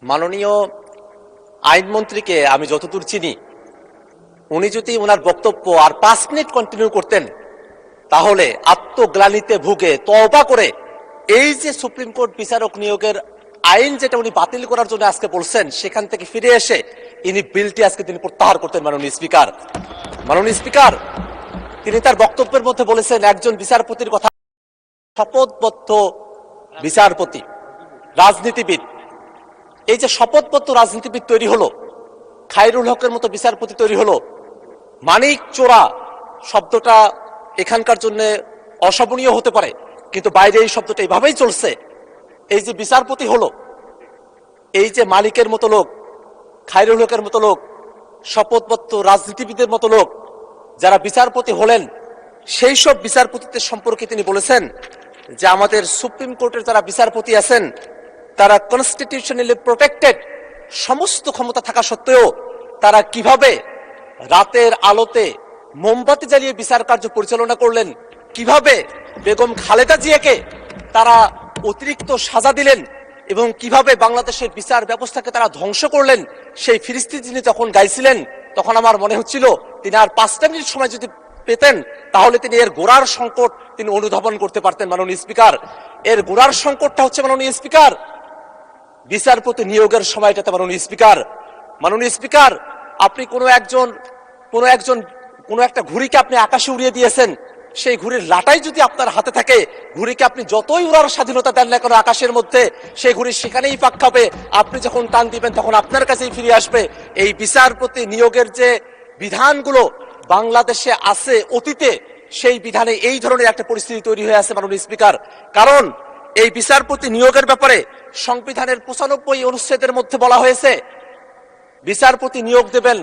মাননীয় আইনমন্ত্রীকে আমি যতদূর চিনি, উনি যদি ওনার বক্তব্য আর 5 মিনিট কন্টিনিউ করতেন তাহলে আত্মগ্লানিতে ভুগে তওবা করে এই যে সুপ্রিম কোর্ট বিচারক নিয়োগের আইন যেটা উনি বাতিল করার জন্য আজকে বলছেন সেখান থেকে ফিরে এসে ইনি বিলটি আজকে তিনি প্রত্যাহার করতেন। মাননীয় স্পিকার তিনি তার বক্তব্যের মধ্যে বলেছেন একজন বিচারপতির কথা, শপথবদ্ধ বিচারপতি, রাজনীতিবিদ। এই যে শপথবদ্ধ রাজনীতিবিদ তৈরি হলো, খায়রুল হকের মতো বিচারপতি তৈরি হলো, মানিক চোরা শব্দটা এখানকার জন্য অশোভনীয় হতে পারে, কিন্তু বাইরে এই শব্দটা এইভাবেই চলছে। এই যে বিচারপতি হলো, এই যে মালিকের মতো লোক, খায়রুল হকের মতো লোক, শপথবদ্ধ রাজনীতিবিদের মতো লোক যারা বিচারপতি হলেন, সেই সব বিচারপতিদের সম্পর্কে তিনি বলেছেন যে আমাদের সুপ্রিম কোর্টের যারা বিচারপতি আছেন তারা কনস্টিটিউশনালি প্রোটেক্টেড, সমস্ত ক্ষমতা থাকা সত্ত্বেও তারা কিভাবে রাতের আলোতে মোমবাতি জ্বালিয়ে বিচার কার্য পরিচালনা করলেন, কিভাবে বেগম খালেদা জিয়াকে তারা অতিরিক্ত সাজা দিলেন এবং কিভাবে বাংলাদেশের বিচার ব্যবস্থাকে তারা ধ্বংস করলেন, সেই ফিরিস্তি তিনি যখন গাইছিলেন তখন আমার মনে হচ্ছিল তিনি আর 5টা মিনিট সময় যদি পেতেন তাহলে তিনি এর গোড়ার সংকট তিনি অনুধাবন করতে পারতেন। মাননীয় স্পিকার, এর গোড়ার সংকটটা হচ্ছে মাননীয় স্পিকার বিচারপতি নিয়োগের সময়টাতে। মাননীয় স্পিকার আপনি কোনো একটা ঘুড়িকে আপনি আকাশে উড়িয়ে দিয়েছেন, সেই ঘুড়ির লাটাই যদি আপনার হাতে থাকে, ঘুড়িকে আপনি যতই উড়ার স্বাধীনতা দেন না কেন আকাশের মধ্যে, সেই ঘুড়ি সেখানেই পাক খাবে। আপনি যখন টান দিবেন তখন আপনার কাছেই ফিরে আসবে। এই বিচারপতি নিয়োগের যে বিধানগুলো বাংলাদেশে আছে অতীতে, সেই বিধানে এই ধরনের একটা পরিস্থিতি তৈরি হয়ে আছে মাননীয় স্পিকার। কারণ এই বিচারপতি নিয়োগের ব্যাপারে সংবিধানের 95 অনুচ্ছেদের মধ্যে বলা হয়েছে বিচারপতি নিয়োগ দেবেন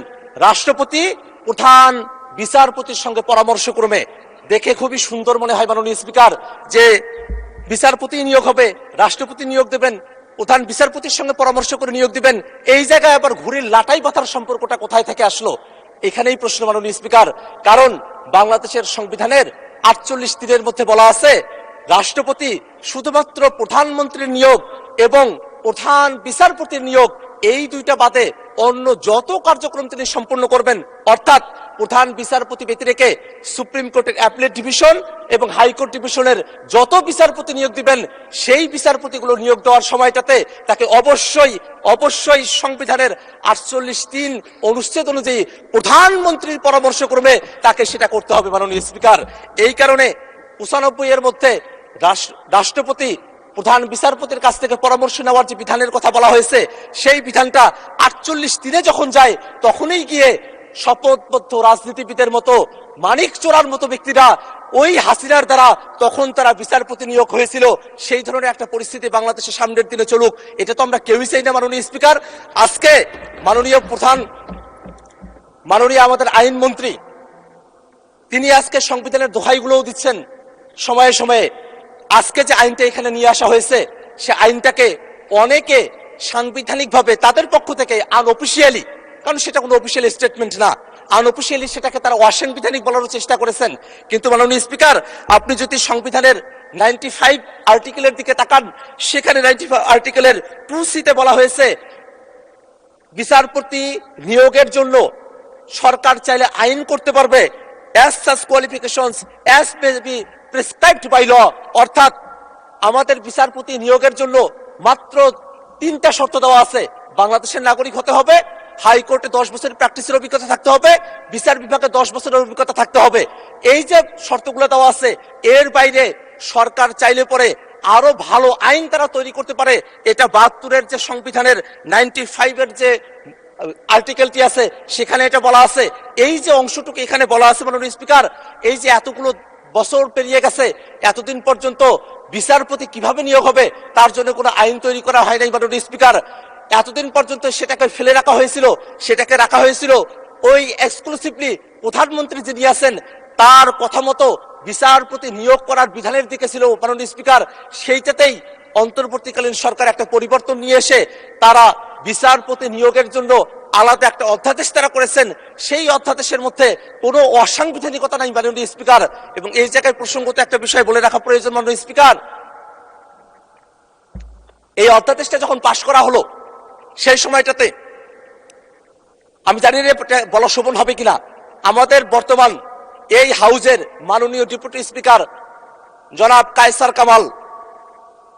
রাষ্ট্রপতি প্রধান বিচারপতির সঙ্গে পরামর্শ ক্রমে। দেখে খুবই সুন্দর মনে হয় মাননীয় স্পিকার যে বিচারপতি নিয়োগ হবে, রাষ্ট্রপতি নিয়োগ দেবেন, প্রধান বিচারপতির সঙ্গে পরামর্শ করে নিয়োগ দিবেন। এই জায়গায় আবার ঘুড়ির লাটাই বাঁধার সম্পর্কটা কোথায় থেকে আসলো? এখানেই প্রশ্ন মাননীয় স্পিকার। কারণ বাংলাদেশের সংবিধানের 48 ধারার মধ্যে বলা আছে রাষ্ট্রপতি শুধুমাত্র প্রধানমন্ত্রীর নিয়োগ এবং প্রধান বিচারপতির নিয়োগ, এই দুইটা বাদে অন্য যত কার্যক্রম তিনি সম্পন্ন করবেন, অর্থাৎ প্রধান বিচারপতি ব্যতি রেখে সুপ্রিম কোর্টের অ্যাপিলেট ডিভিশন এবং হাইকোর্ট ডিভিশনের যত বিচারপতি নিয়োগ দিবেন, সেই বিচারপতিগুলো নিয়োগ দেওয়ার সময়টাতে তাকে অবশ্যই সংবিধানের 48(3) অনুচ্ছেদ অনুযায়ী প্রধানমন্ত্রীর পরামর্শ ক্রমে তাকে সেটা করতে হবে মাননীয় স্পিকার। এই কারণে 95 এর মধ্যে রাষ্ট্রপতি প্রধান বিচারপতির কাছ থেকে পরামর্শ নেওয়ার যে বিধানের কথা বলা হয়েছে, সেই বিধানটা 48(3) যখন যায় তখনই গিয়ে শপথবদ্ধ রাজনীতিবিদের মতো মানিক চোরার মতো ব্যক্তিরা, ওই হাসিনার দ্বারা তখন তারা বিচারপতি নিয়োগ হয়েছিল, সেই ধরনের একটা পরিস্থিতি বাংলাদেশের সামনের দিনে চলুক, এটা তো আমরা কেউই চাই না মাননীয় স্পিকার। আজকে মাননীয় আমাদের আইনমন্ত্রী তিনি আজকে সংবিধানের দোহাইগুলোও দিচ্ছেন সময়ে সময়ে। আজকে যে আইনটা এখানে নিয়ে আসা হয়েছে, সে আইনটাকে অনেকে সাংবিধানিকভাবে তাদের পক্ষ থেকে আনঅফিসিয়ালি, কারণ সেটা কোনো অফিসিয়াল স্টেটমেন্ট না, আনঅফিসিয়ালি সেটাকে তারা অসাংবিধানিক বলার চেষ্টা করেছেন। কিন্তু মাননীয় স্পিকার, আপনি যদি সংবিধানের 95 আর্টিকেলের দিকে তাকান, সেখানে 95 আর্টিকেলের 2C-তে বলা হয়েছে বিচারপতি নিয়োগের জন্য সরকার চাইলে আইন করতে পারবে as such qualifications as may be prescribed by law। অর্থাৎ আমাদের বিচারপতি নিয়োগের জন্য মাত্র 3টা শর্ত দেওয়া আছে। বাংলাদেশের নাগরিক হতে হবে, হাইকোর্টে 10 বছরের প্র্যাকটিসের অভিজ্ঞতা থাকতে হবে, বিচার বিভাগে 10 বছরের অভিজ্ঞতা থাকতে হবে। এই যে শর্তগুলো দেওয়া আছে, এর বাইরে সরকার চাইলে পরে আরো ভালো আইন তারা তৈরি করতে পারে। এটা 72-এর যে সংবিধানের 95-এর যে আর্টিকেলটি আছে সেখানে এটা বলা আছে। এই যে অংশটুকু এখানে বলা আছে মাননীয় স্পিকার, এই যে এতগুলো বছর পেরিয়ে গেছে, এতদিন পর্যন্ত বিচারপতি কিভাবে নিয়োগ হবে তার জন্য কোনো আইন তৈরি করা হয় নাই মাননীয় স্পিকার। এতদিন পর্যন্ত সেটাকে ফেলে রাখা হয়েছিল, সেটাকে রাখা হয়েছিল ওই এক্সক্লুসিভলি প্রধানমন্ত্রী যিনি আছেন তার কথা মতো বিচারপতি নিয়োগ করার বিধানের দিকে ছিল মাননীয় স্পিকার। সেইটাতেই অন্তর্বর্তীকালীন সরকার একটা পরিবর্তন নিয়ে এসে তারা বিচারপতি নিয়োগের জন্য আলাদা একটা অধ্যাদেশ তারা করেছেন। সেই অধ্যাদেশের মধ্যে কোনো অসাংবিধানিকতা নাই মাননীয় স্পিকার। এবং এই জায়গায় প্রসঙ্গত একটা বিষয় বলে রাখা প্রয়োজন মাননীয় স্পিকার, এই অধ্যাদেশটা যখন পাশ করা হলো সেই সময়টাতে আমি জানি না এটা বলা শোভন হবে কিনা, আমাদের বর্তমান এই হাউজের মাননীয় ডেপুটি স্পিকার জনাব কায়সার কামাল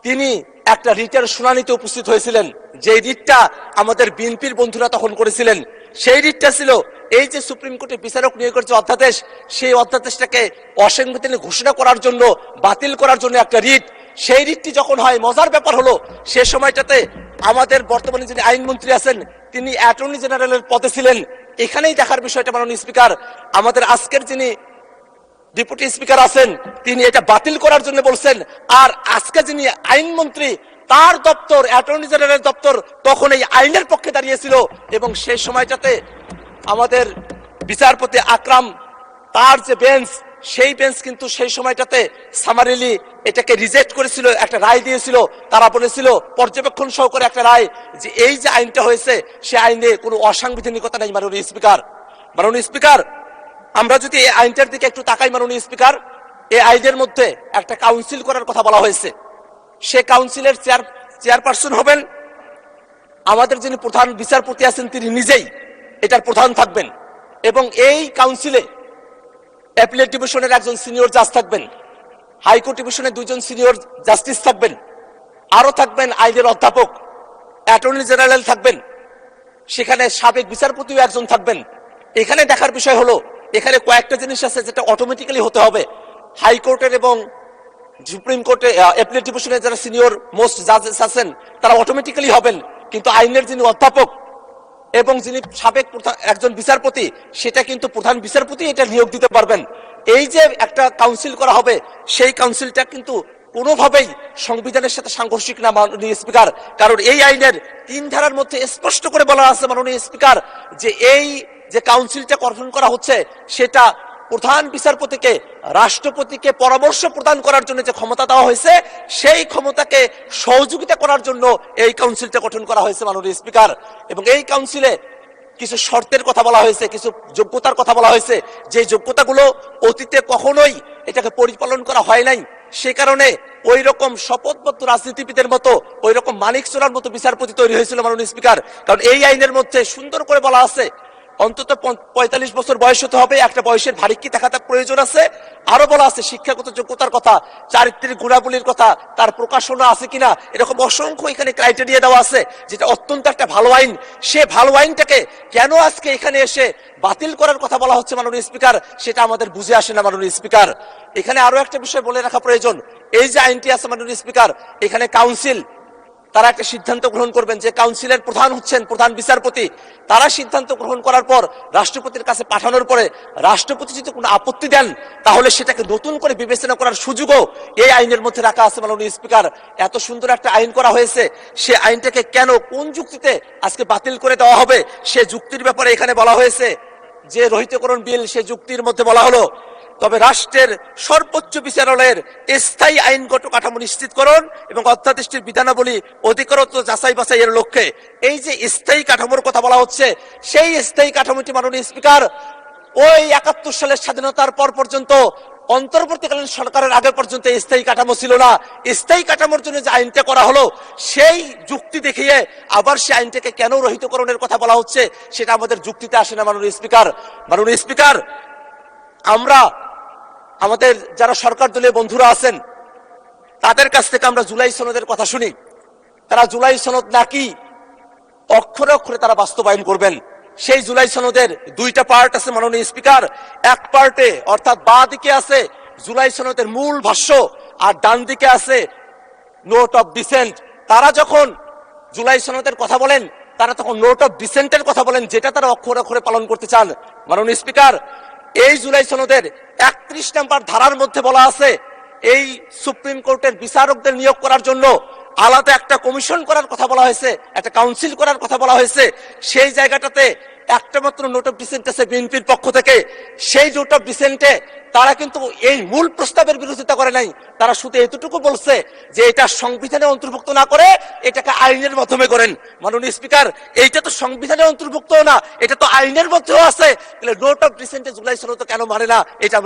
তিনি একটা রিটের শুনানিতে উপস্থিত হয়েছিলেন, যে রিটটা আমাদের বিএনপির বন্ধুরা তখন করেছিলেন। সেই রিটটা ছিল এই যে সুপ্রিম কোর্টে বিচারক নিয়োগের যে অধ্যাদেশ, সেই অধ্যাদেশটাকে অসাংবিধানিক ঘোষণা করার জন্য, বাতিল করার জন্য একটা রিট। সেই রিটটি যখন হয়, মজার ব্যাপার হলো সে সময়টাতে আমাদের বর্তমানে যিনি আইনমন্ত্রী আছেন তিনি অ্যাটর্নি জেনারেলের পদে ছিলেন। এখানেই দেখার বিষয়টা মাননীয় স্পিকার, আমাদের আজকের যিনি ডেপুটি স্পিকার আছেন তিনি এটা বাতিল করার জন্য বলছেন, আর আজকে যিনি আইনমন্ত্রী তার দপ্তর, অ্যাটর্নি জেনারেলের দপ্তর তখন এই আইনের পক্ষে দাঁড়িয়েছিল। এবং সেই সময়টাতে আমাদের বিচারপতি আকরাম তার যে বেঞ্চ, সেই বেঞ্চ কিন্তু সেই সময়টাতে সামারিলি এটাকে রিজেক্ট করেছিল, একটা রায় দিয়েছিল। তারা বলেছিল পর্যবেক্ষণ সহকারে একটা রায়, যে এই যে আইনটা হয়েছে সে আইনে কোনো অসাংবিধানিকতা নেই। মাননীয় স্পিকার, আমরা যদি এই আইনটার দিকে একটু তাকাই মাননীয় স্পিকার, এই আইনের মধ্যে একটা কাউন্সিল করার কথা বলা হয়েছে। সে কাউন্সিলের চেয়ারপারসন হবেন আমাদের যিনি প্রধান বিচারপতি আছেন, তিনি নিজেই এটার প্রধান থাকবেন। এবং এই কাউন্সিলে অ্যাপিলেট ডিভিশনের একজন সিনিয়র জাজ থাকবেন, হাইকোর্ট ডিভিশনের 2জন সিনিয়র জাস্টিস থাকবেন, আরো থাকবেন আইনের অধ্যাপক, অ্যাটর্নি জেনারেল থাকবেন, সেখানে সাবেক বিচারপতিও একজন থাকবেন। এখানে দেখার বিষয় হলো এখানে কয়েকটা জিনিস আছে যেটা অটোমেটিক্যালি হতে হবে। হাইকোর্টের এবং সুপ্রিম কোর্টে অ্যাপিলেট ডিভিশনের যারা সিনিয়র মোস্ট জাজেস আছেন তারা অটোমেটিক্যালি হবেন, কিন্তু আইনের যিনি অধ্যাপক এবং যিনি সাবেক একজন বিচারপতি, সেটা কিন্তু প্রধান বিচারপতি এটা নিয়োগ দিতে পারবেন। এই যে একটা কাউন্সিল করা হবে, সেই কাউন্সিলটা কিন্তু কোনোভাবেই সংবিধানের সাথে সাংঘর্ষিক না মাননীয় স্পিকার। কারণ এই আইনের 3 ধারার মধ্যে স্পষ্ট করে বলা আছে মাননীয় স্পিকার, যে এই যে কাউন্সিলটা গঠন করা হচ্ছে সেটা প্রধান বিচারপতিকে, রাষ্ট্রপতিকে পরামর্শ প্রদান করার জন্য যে ক্ষমতা দেওয়া হয়েছে, সেই ক্ষমতাকে সহযোগিতা করার জন্য এই কাউন্সিলটা গঠন করা হয়েছে মাননীয় স্পিকার। এবং এই কাউন্সিলে কিছু শর্তের কথা বলা হয়েছে, কিছু যোগ্যতার কথা বলা হয়েছে, যে যোগ্যতাগুলো অতীতে কখনোই এটাকে পরিপালন করা হয় নাই। সে কারণে ওই রকম শপথবদ্ধ রাজনীতিবিদের মতো, ওই রকম মানিক চোরার মতো বিচারপতি তৈরি হয়েছিল মাননীয় স্পিকার। কারণ এই আইনের মধ্যে সুন্দর করে বলা আছে অন্তত 45 বছর বয়স হতে হবে, একটা বয়সের ভারিক্কি থাকা প্রয়োজন আছে। আরো বলা আছে শিক্ষাগত যোগ্যতার কথা, চারিত্রিক গুণাবলীর কথা, তার প্রকাশনা আছে কিনা, এরকম অসংখ্য এখানে ক্রাইটেরিয়া দেওয়া আছে, যেটা অত্যন্ত একটা ভালো আইন। সে ভালো আইনটাকে কেন আজকে এখানে এসে বাতিল করার কথা বলা হচ্ছে মাননীয় স্পিকার, সেটা আমাদের বুঝে আসে না মাননীয় স্পিকার। এখানে আরো একটা বিষয় বলে রাখা প্রয়োজন, এই যে আইনটি আছে মাননীয় স্পিকার, এখানে কাউন্সিল তারা একটা সিদ্ধান্ত গ্রহণ করবেন, যে কাউন্সিলের প্রধান হচ্ছেন প্রধান বিচারপতি। তারা সিদ্ধান্ত গ্রহণ করার পর রাষ্ট্রপতির কাছে পাঠানোর পরে রাষ্ট্রপতি যদি কোনো আপত্তি দেন, তাহলে সেটাকে নতুন করে বিবেচনা করার সুযোগও এই আইনের মধ্যে রাখা আছে মাননীয় স্পিকার। এত সুন্দর একটা আইন করা হয়েছে, সে আইনটাকে কেন, কোন যুক্তিতে আজকে বাতিল করে দেওয়া হবে, সে যুক্তির ব্যাপারে এখানে বলা হয়েছে। যে রহিতকরণ বিল, সে যুক্তির মধ্যে বলা হলো, তবে রাষ্ট্রের সর্বোচ্চ বিচারালয়ের স্থায়ী আইনগত কাঠামো নিশ্চিতকরণ এবং অধ্যাদেশটির বিধানাবলী অধিকতর যাচাই বাছাইয়ের লক্ষ্যে এই যে স্থায়ী কাঠামোর কথা বলা হচ্ছে, সেই স্থায়ী কাঠামোটি মাননীয় স্পিকার ওই 71 সালের স্বাধীনতার পর পর্যন্ত, অন্তর্বর্তীকালীন সরকারের আগে পর্যন্ত স্থায়ী কাঠামো ছিল না। স্থায়ী কাঠামোর জন্য যে আইনটা করা হলো, সেই যুক্তি দেখিয়ে আবার সেই আইনটাকে কেন রহিতকরণের কথা বলা হচ্ছে, সেটা আমাদের যুক্তিতে আসে না মাননীয় স্পিকার। আমরা আমাদের যারা সরকার দলীয় বন্ধুরা আছেন তাদের কাছ থেকে আমরা জুলাই সনদের কথা শুনি, তারা জুলাই সনদ নাকি অক্ষরে অক্ষরে তারা বাস্তবায়ন করবেন। সেই জুলাই সনদের 2টা পার্ট আছে মাননীয় স্পিকার। এক পার্টে অর্থাৎ বাঁ দিকে আছে জুলাই সনদের মূল ভাষ্য, আর ডান দিকে আছে নোট অফ ডিসেন্ট। তারা যখন জুলাই সনদের কথা বলেন, তারা তখন নোট অফ ডিসেন্টের কথা বলেন, যেটা তারা অক্ষরে অক্ষরে পালন করতে চান। মাননীয় স্পিকার, এই জুলাই সনদের 31 নম্বর ধারার মধ্যে বলা আছে, এই সুপ্রিম কোর্টের বিচারকদের নিয়োগ করার জন্য আলাদা একটা কমিশন করার কথা বলা হয়েছে, একটা কাউন্সিল করার কথা বলা হয়েছে। সেই জায়গাটাতে একটা মাত্র নোট অফ ডিসেন্ট আছে বিএনপির পক্ষ থেকে। সেই নোট অফ ডিসেন্টে তারা কিন্তু এই মূল প্রস্তাবের বিরোধিতা করে নাই, তারা শুধু এতটুকু বলছে যে এটা সংবিধানে অন্তর্ভুক্ত না করে এটাকে আইনের মাধ্যমে করেন। মাননীয় স্পিকার, এইটা তো সংবিধানে অন্তর্ভুক্ত না, এটা তো আইনের মধ্যেও আছে, তাহলে নোট অফ ডিসেন্টে জুলাই সনদ কেন মানে না, এটা